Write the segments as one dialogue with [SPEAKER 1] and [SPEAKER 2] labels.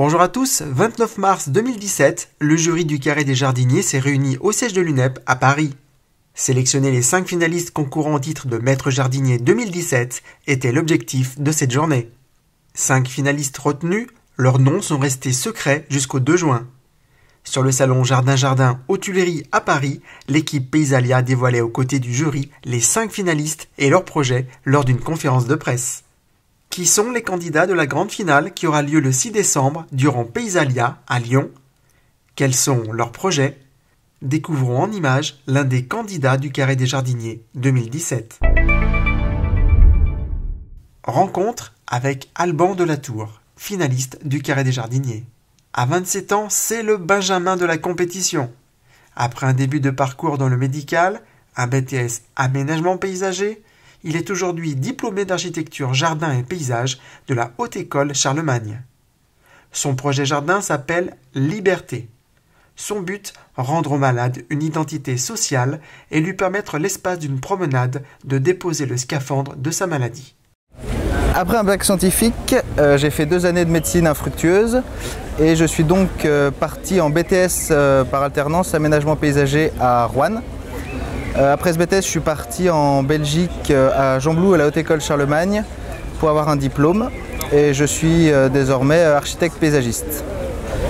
[SPEAKER 1] Bonjour à tous, 29 mars 2017, le jury du Carré des Jardiniers s'est réuni au siège de l'UNEP à Paris. Sélectionner les 5 finalistes concourant au titre de Maître Jardinier 2017 était l'objectif de cette journée. 5 finalistes retenus, leurs noms sont restés secrets jusqu'au 2 juin. Sur le salon Jardin aux Tuileries à Paris, l'équipe Paysalia dévoilait aux côtés du jury les 5 finalistes et leurs projets lors d'une conférence de presse. Qui sont les candidats de la grande finale qui aura lieu le 6 décembre durant Paysalia à Lyon? Quels sont leurs projets? Découvrons en images l'un des candidats du Carré des Jardiniers 2017. Rencontre avec Alban Delatour, finaliste du Carré des Jardiniers. À 27 ans, c'est le benjamin de la compétition. Après un début de parcours dans le médical, un BTS aménagement paysager, il est aujourd'hui diplômé d'architecture jardin et paysage de la Haute École Charlemagne. Son projet jardin s'appelle Liberté. Son but, rendre au malade une identité sociale et lui permettre l'espace d'une promenade de déposer le scaphandre de sa maladie.
[SPEAKER 2] Après un bac scientifique, j'ai fait 2 années de médecine infructueuse et je suis donc parti en BTS par alternance aménagement paysager à Roanne. Après ce BTS, je suis parti en Belgique à Gembloux à la Haute École Charlemagne pour avoir un diplôme et je suis désormais architecte paysagiste.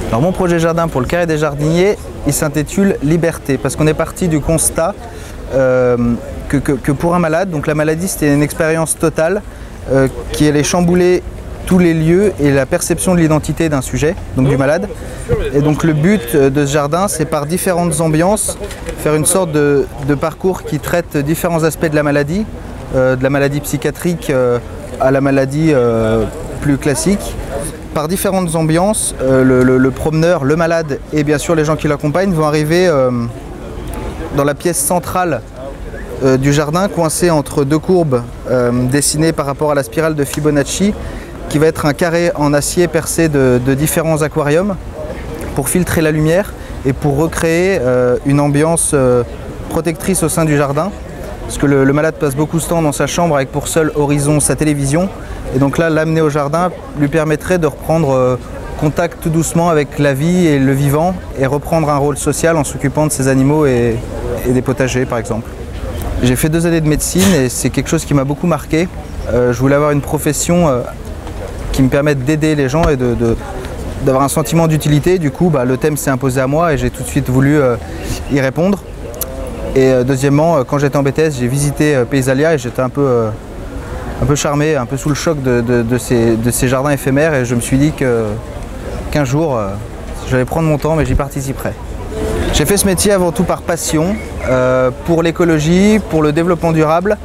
[SPEAKER 2] Alors mon projet jardin pour le Carré des Jardiniers, il s'intitule Liberté parce qu'on est parti du constat que pour un malade, donc la maladie c'était une expérience totale qui allait chambouler tous les lieux et la perception de l'identité d'un sujet, donc du malade. Et donc le but de ce jardin, c'est par différentes ambiances, faire une sorte de parcours qui traite différents aspects de la maladie psychiatrique à la maladie plus classique. Par différentes ambiances, le promeneur, le malade et bien sûr les gens qui l'accompagnent vont arriver dans la pièce centrale du jardin, coincé entre 2 courbes dessinées par rapport à la spirale de Fibonacci, qui va être un carré en acier percé de différents aquariums pour filtrer la lumière et pour recréer une ambiance protectrice au sein du jardin. Parce que le malade passe beaucoup de temps dans sa chambre avec pour seul horizon sa télévision. Et donc là, l'amener au jardin lui permettrait de reprendre contact tout doucement avec la vie et le vivant et reprendre un rôle social en s'occupant de ses animaux et des potagers par exemple. J'ai fait 2 années de médecine et c'est quelque chose qui m'a beaucoup marqué. Je voulais avoir une profession qui me permette d'aider les gens et d'avoir un sentiment d'utilité. Du coup, le thème s'est imposé à moi et j'ai tout de suite voulu y répondre. Et deuxièmement, quand j'étais en BTS, j'ai visité Paysalia et j'étais un peu charmé, un peu sous le choc de ces jardins éphémères et je me suis dit qu'un jour, j'allais prendre mon temps mais j'y participerais. J'ai fait ce métier avant tout par passion, pour l'écologie, pour le développement durable,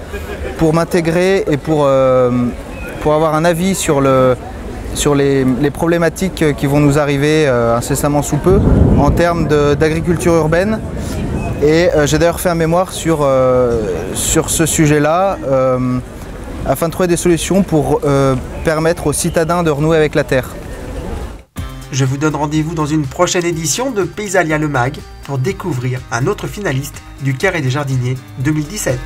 [SPEAKER 2] pour m'intégrer et pour avoir un avis sur les problématiques qui vont nous arriver incessamment sous peu en termes d'agriculture urbaine. Et j'ai d'ailleurs fait un mémoire sur ce sujet-là afin de trouver des solutions pour permettre aux citadins de renouer avec la terre.
[SPEAKER 1] Je vous donne rendez-vous dans une prochaine édition de Paysalia le Mag pour découvrir un autre finaliste du Carré des Jardiniers 2017.